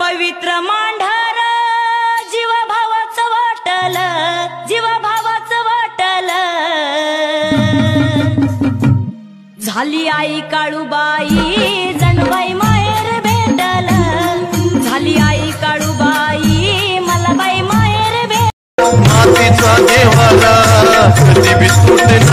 पवित्र मांढर जीवा भावाचं वाटल, जीवा भावाचं वाटल। झाली आई काळूबाई जणबाई माहेर भेटल, झाली आई काळूबाई मला बाई माहेर भेटल। मातीचा देवाला कधी बी तुटणार